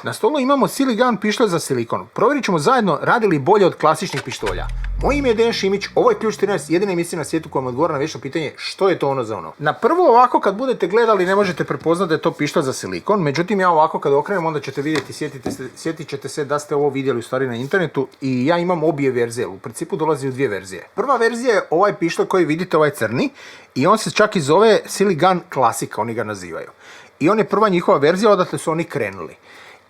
Na stolu imamo Siligan pištolj za silikon. Provjerit ćemo zajedno radi li bolje od klasičnih pištolja. Moje ime je Dejan Šimić, ovo je Ključ 13, jedina emisija na svijetu koja vam odgovara na vječno pitanje što je to ono za ono. Na prvo ovako kad budete gledali ne možete prepoznati da je to pištolj za silikon, međutim ja ovako kad okrenem onda ćete vidjeti, sjetit ćete se da ste ovo vidjeli u stvari na internetu i ja imam obje verzije, u principu dolazi u dvije verzije. Prva verzija je ovaj pištolj koji vidite, ovaj crni, i on se čak i zove Siligan Klasika, oni ga nazivaju. I on je prva njihova verzija, odatle su oni krenuli.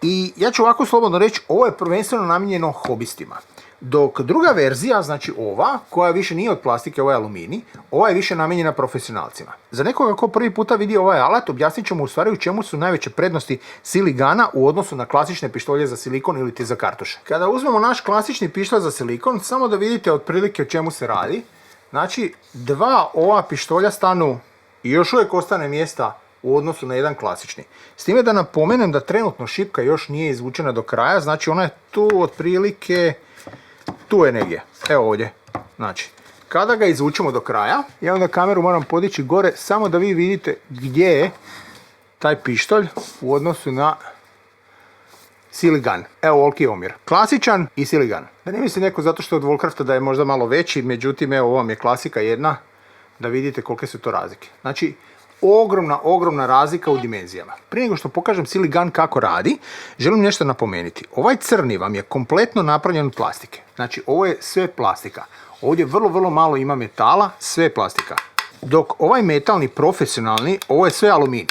I ja ću ovako slobodno reći, ovo je prvenstveno namijenjeno hobistima. Dok druga verzija, znači ova, koja više nije od plastike, ovo je aluminij, ova je više namijenjena profesionalcima. Za nekoga ko prvi puta vidi ovaj alat, objasnit ćemo u stvari u čemu su najveće prednosti Siligana u odnosu na klasične pištolje za silikon ili ti za kartuše. Kada uzmemo naš klasični pištolj za silikon, samo da vidite otprilike o čemu se radi. Znači, dva ova pištolja stanu i još uvijek ostane mjesta u odnosu na jedan klasični. S time da napomenem da trenutno šipka još nije izvučena do kraja, znači ona je tu otprilike, tu je negdje, evo ovdje. Znači, kada ga izvučemo do kraja, ja onda kameru moram podići gore samo da vi vidite gdje je taj pištolj u odnosu na Siligan. Evo ovoliki omjer. Klasičan i Siligan. Da ne misli neko zato što je od Volcrafta da je možda malo veći, međutim evo ovo vam je klasika jedna, da vidite kolike su to razlike. Znači, ogromna razlika u dimenzijama. Prije nego što pokažem Siligan kako radi, želim nešto napomenuti. Ovaj crni vam je kompletno napravljen od plastike. Znači, ovo je sve plastika. Ovdje vrlo malo ima metala, sve je plastika. Dok ovaj metalni, profesionalni, ovo je sve aluminij.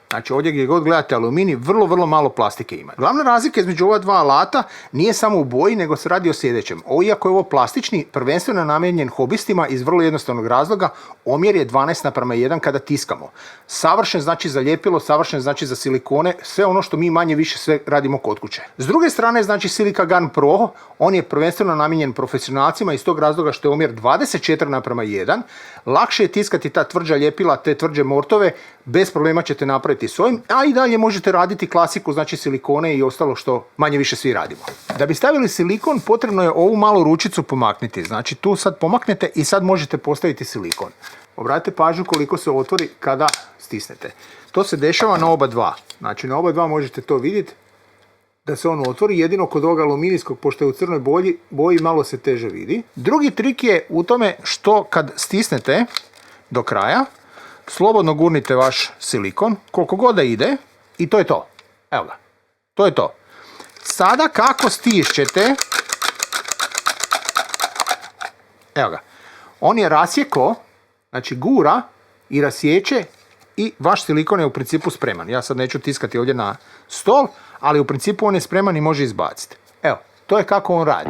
Znači ovdje gdje god gledate aluminij, vrlo malo plastike ima. Glavna razlika između ova dva alata nije samo u boji, nego se radi o sljedećem. Iako je ovo plastični, prvenstveno namijenjen hobistima iz vrlo jednostavnog razloga, omjer je 12:1 kada tiskamo. Savršen znači za ljepilo, savršen znači za silikone, sve ono što mi manje više sve radimo kod kuće. S druge strane znači Siligan Pro, on je prvenstveno namijenjen profesionalcima iz tog razloga što je omjer 24:1. Lakše je tiskati ta tvrđa ljepila, te tvrđe mortove, bez problema ćete napraviti s ovim, a i dalje možete raditi klasiku, znači silikone i ostalo što manje više svi radimo. Da bi stavili silikon potrebno je ovu malu ručicu pomaknuti, znači tu sad pomaknete i sad možete postaviti silikon. Obratite pažnju koliko se otvori kada stisnete. To se dešava na oba dva, znači na oba dva možete to vidjeti da se on otvori, jedino kod ovog aluminijskog, pošto je u crnoj boji malo se teže vidi. Drugi trik je u tome što kad stisnete do kraja, slobodno gurnite vaš silikon, koliko god da ide, i to je to. Evo ga, to je to. Sada kako stišćete, evo ga, on je rasjekao, znači gura i rasječe i vaš silikon je u principu spreman. Ja sad neću tiskati ovdje na stol, ali u principu on je spreman i može izbaciti. Evo, to je kako on radi.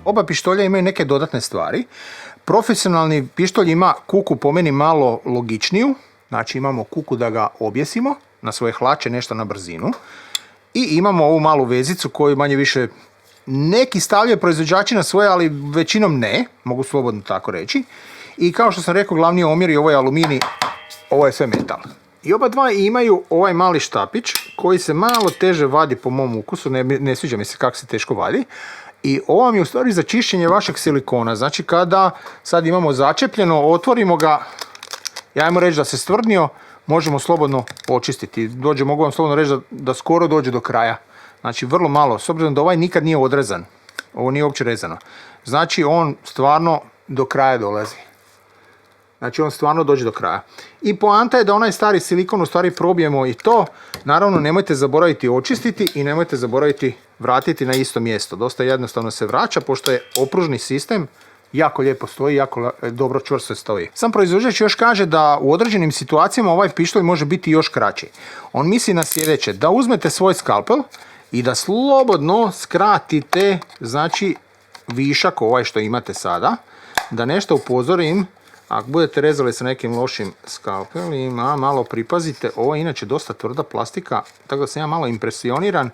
Oba pištolja imaju neke dodatne stvari. Profesionalni pištolj ima kuku po meni malo logičniju, znači imamo kuku da ga objesimo na svoje hlače, nešto na brzinu. I imamo ovu malu vezicu koju manje više neki stavljaju proizvođači na svoje, ali većinom ne, mogu slobodno tako reći. I kao što sam rekao, glavni omjer je ovaj aluminij, ovo je sve metal. I oba dva imaju ovaj mali štapić koji se malo teže vadi po mom ukusu, ne sviđa mi se kako se teško vadi. I ovo vam je u stvari za čišćenje vašeg silikona. Znači kada sad imamo začepljeno, otvorimo ga, ja ajmo reći da se stvrdnio, možemo slobodno očistiti. Mogu vam slobodno reći da skoro dođe do kraja. Znači vrlo malo, s obzirom da ovaj nikad nije odrezan. Ovo nije uopće rezano. Znači on stvarno do kraja dolazi. Znači on stvarno dođe do kraja. I poanta je da onaj stari silikon u stvari probijemo i to. Naravno nemojte zaboraviti očistiti i nemojte zaboraviti vratiti na isto mjesto. Dosta jednostavno se vraća pošto je opružni sistem. jako lijepo stoji, jako dobro čvrsto stoji. Sam proizvođač još kaže da u određenim situacijama ovaj pištolj može biti još kraći. On misli na sljedeće, da uzmete svoj skalpel i da slobodno skratite, znači, višak ovaj što imate sada, da nešto upozorim, ako budete rezali sa nekim lošim skalpelima, malo pripazite, ovo je inače dosta tvrda plastika, tako da sam ja malo impresioniran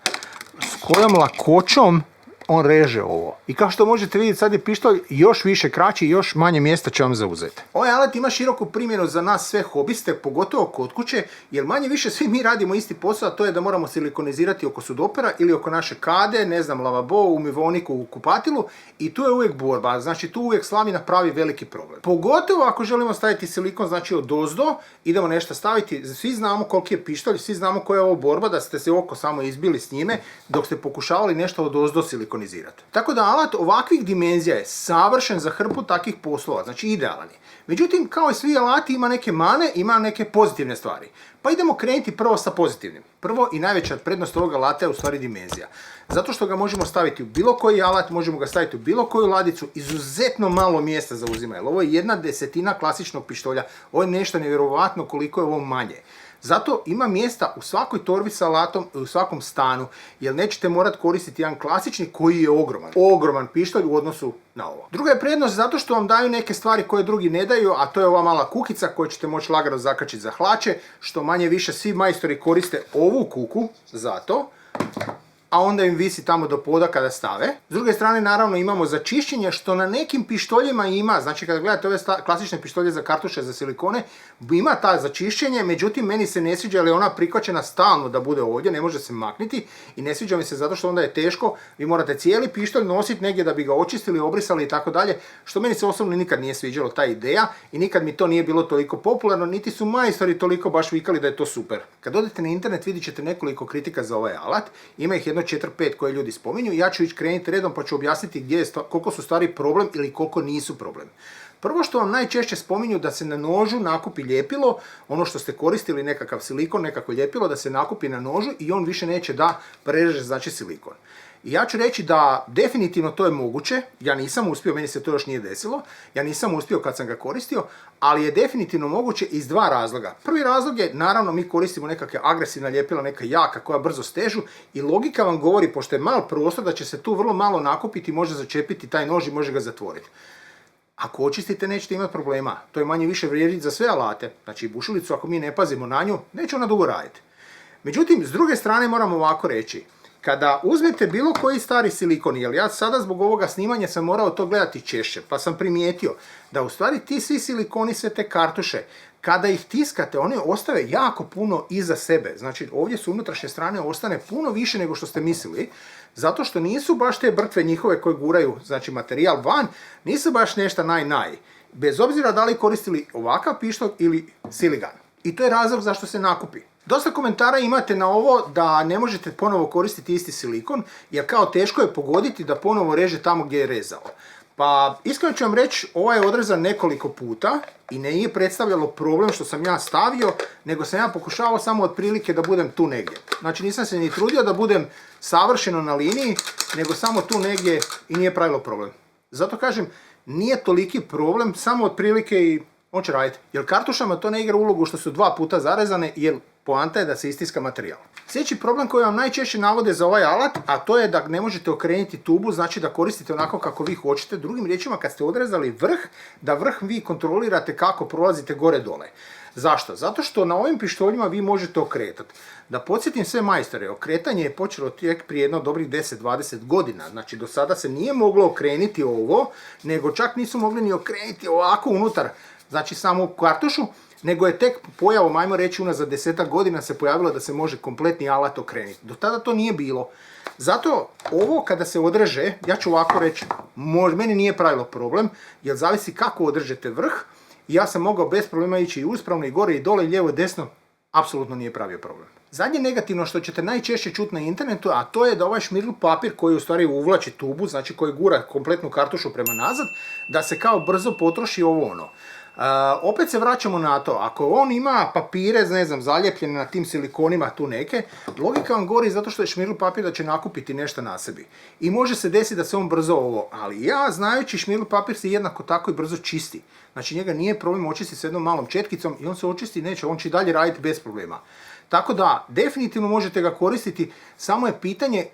s kojom lakoćom on reže ovo. I kao što možete vidjeti, sad je pištolj još više kraći i još manje mjesta će vam zauzeti. Ovaj alat ima široku primjenu za nas sve hobiste, pogotovo kod kuće, jer manje više svi mi radimo isti posao, a to je da moramo silikonizirati oko sudopera ili oko naše kade, ne znam, lavabo, umivoniku, u kupatilu, i tu je uvijek borba, znači tu uvijek slavina pravi veliki problem. Pogotovo ako želimo staviti silikon, znači odozdo, idemo nešto staviti, svi znamo koliki je pištolj, svi znamo koja je ovo borba, da ste se oko samo izbili s njime, dok ste pokušavali nešto odozdo silikonizirati. Tako da alat ovakvih dimenzija je savršen za hrpu takvih poslova, znači idealan je. Međutim, kao i svi alati, ima neke mane, ima neke pozitivne stvari. Pa idemo krenuti prvo sa pozitivnim. Prvo i najveća prednost ovog alata je u stvari dimenzija. Zato što ga možemo staviti u bilo koji alat, možemo ga staviti u bilo koju ladicu, izuzetno malo mjesta zauzima. Jer ovo je 1/10 klasičnog pištolja, ovo je nešto nevjerovatno koliko je ovo manje. Zato ima mjesta u svakoj torbi sa alatom i u svakom stanu, jer nećete morati koristiti jedan klasični koji je ogroman. Ogroman pištolj u odnosu na ovo. Druga je prednost zato što vam daju neke stvari koje drugi ne daju, a to je ova mala kukica koju ćete moći lagano zakačiti za hlače, što manje više svi majstori koriste ovu kuku za to, a onda im visi tamo do poda kada stave. S druge strane, naravno, imamo za čišćenje, što na nekim pištoljima ima, znači kada gledate ove klasične pištolje za kartuše, za silikone, ima ta za čišćenje, međutim meni se ne sviđa jer je ona prikvačena stalno da bude ovdje, ne može se makniti, i ne sviđa mi se zato što onda je teško, vi morate cijeli pištolj nositi negdje da bi ga očistili, obrisali i tako dalje, što meni se osobno nikad nije sviđalo ta ideja i nikad mi to nije bilo toliko popularno, niti su majstori toliko baš vikali da je to super. Kad odete na internet vidit ćete nekoliko kritika za ovaj alat, ima ih jedno 4-5 koje ljudi spominju, ja ću ići krenuti redom pa ću objasniti koliko su stvari problem ili koliko nisu problem. Prvo što vam najčešće spominju da se na nožu nakupi ljepilo, ono što ste koristili, nekakav silikon, nekako ljepilo, da se nakupi na nožu i on više neće da prereže, znači, silikon. I ja ću reći da definitivno to je moguće, ja nisam uspio, meni se to još nije desilo, ja nisam uspio kad sam ga koristio, ali je definitivno moguće iz dva razloga. Prvi razlog je, naravno, mi koristimo nekakve agresivna ljepila, neka jaka koja brzo stežu, i logika vam govori, pošto je mal prostor, da će se tu vrlo malo nakupiti, može začepiti taj nož i može ga zatvoriti. Ako očistite, nećete imati problema. To je manje više vrijedi za sve alate. Znači, bušilicu, ako mi ne pazimo na nju, neće ona dugo raditi. Međutim, s druge strane moram ovako reći. Kada uzmete bilo koji stari silikon, jer ja sada zbog ovoga snimanja sam morao to gledati češće, pa sam primijetio da u stvari ti svi silikoni, sve te kartuše, kada ih tiskate, one ostave jako puno iza sebe. Znači, ovdje su unutrašnje strane ostane puno više nego što ste mislili, zato što nisu baš te brtve njihove koje guraju, znači, materijal van, nisu baš nešto naj. Bez obzira da li koristili ovakav pištolj ili siligan. I to je razlog zašto se nakupi. Dosta komentara imate na ovo da ne možete ponovo koristiti isti silikon, jer kao teško je pogoditi da ponovo reže tamo gdje je rezao. Pa iskreno ću vam reći, ovaj je odrezan nekoliko puta i nije predstavljalo problem što sam ja stavio, nego sam ja pokušavao samo otprilike da budem tu negdje. Znači, nisam se ni trudio da budem savršeno na liniji, nego samo tu negdje i nije pravilo problem. Zato kažem, nije toliki problem, samo otprilike i on će raditi. Jer kartušama to ne igra ulogu što su 2 puta zarezane, jer poanta je da se istiska materijal. Sljedeći problem koji vam najčešće navode za ovaj alat, a to je da ne možete okrenuti tubu, znači da koristite onako kako vi hoćete. Drugim riječima, kad ste odrezali vrh, da vrh vi kontrolirate kako prolazite gore dole. Zašto? Zato što na ovim pištoljima vi možete okretati. Da podsjetim sve majstore, okretanje je počelo tek prije jedno dobrih 10-20 godina. Znači, do sada se nije moglo okrenuti ovo, nego čak nisu mogli ni okrenuti ovako unutar, znači samo kartušu, nego je tek pojavom, ajmo reći, unazad 10 godina se pojavilo da se može kompletni alat okrenuti. Do tada to nije bilo. Zato ovo kada se odreže, ja ću ovako reći, meni nije pravilo problem, jer zavisi kako održete vrh, i ja sam mogao bez problema ići i uspravno i gore i dole i lijevo i desno, apsolutno nije pravio problem. Zadnje negativno što ćete najčešće čuti na internetu, a to je da ovaj šmirgl papir koji u stvari uvlači tubu, znači koji gura kompletnu kartušu prema nazad, da se kao brzo potroši ovo ono. Opet se vraćamo na to, ako on ima papire, ne znam, zalijepljene na tim silikonima tu neke, logika vam govori zato što je šmirgl papir da će nakupiti nešto na sebi. I može se desiti da se on brzo ovo, ali ja znajući šmirgl papir se jednako tako i brzo čisti. Znači njega nije problem očistiti s jednom malom četkicom i on se očisti neće, on će dalje raditi bez problema. Tako da, definitivno možete ga koristiti, samo je pitanje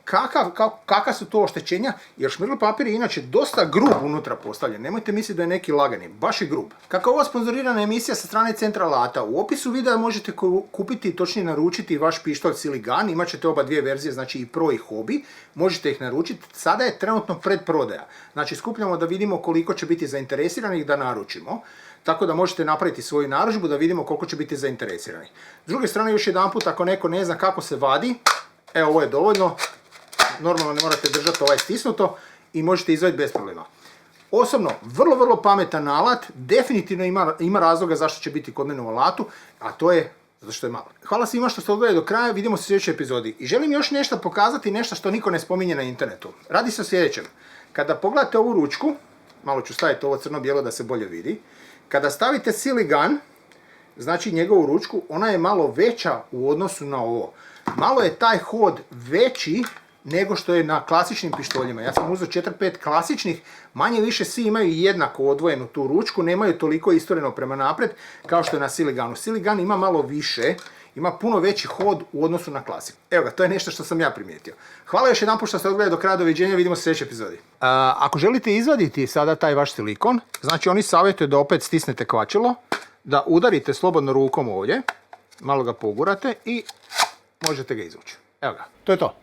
kakva su to oštećenja, jer šmirgl papir je inače dosta grub unutra postavljen, nemojte misliti da je neki lagani, baš je grub. Kako je ova sponzorirana emisija sa strane Centra Alata, u opisu videa možete kupiti, točnije naručiti vaš pištolj Siligan, imat ćete oba dvije verzije, znači i Pro i Hobby, možete ih naručiti, sada je trenutno predprodaja, znači skupljamo da vidimo koliko će biti zainteresiranih da naručimo. Tako da možete napraviti svoju narudžbu da vidimo koliko će biti zainteresirani. S druge strane, još jedan put, ako neko ne zna kako se vadi, evo ovo je dovoljno, normalno ne morate držati ovaj stisnuto i možete izvaditi bez problema. Osobno, vrlo pametan alat, definitivno ima razloga zašto će biti kod mene u alatu, a to je zato što je malo. Hvala svima što ste odgledali do kraja, vidimo se u sljedećoj epizodi. I želim još nešto pokazati, nešto što niko ne spominje na internetu. Radi se o sljedećem. Kada pogledate ovu ručku, malo ću staviti ovo crno-bijelo da se bolje vidi, kada stavite Siligan, znači njegovu ručku, ona je malo veća u odnosu na ovo. Malo je taj hod veći nego što je na klasičnim pištoljima. Ja sam uzeo 4-5 klasičnih, manje više svi imaju jednako odvojenu tu ručku, nemaju toliko istoreno prema naprijed kao što je na Siliganu. Siligan ima malo više, ima puno veći hod u odnosu na klasiku. Evo ga, to je nešto što sam ja primijetio. Hvala još jedanput što ste odgledali do kraja, doviđenja, vidimo se u sljedećoj epizodi. Ako želite izvaditi sada taj vaš silikon, znači oni savjetuju da opet stisnete kvačilo, da udarite slobodno rukom ovdje, malo ga pogurate i možete ga izvući. Evo ga, to je to.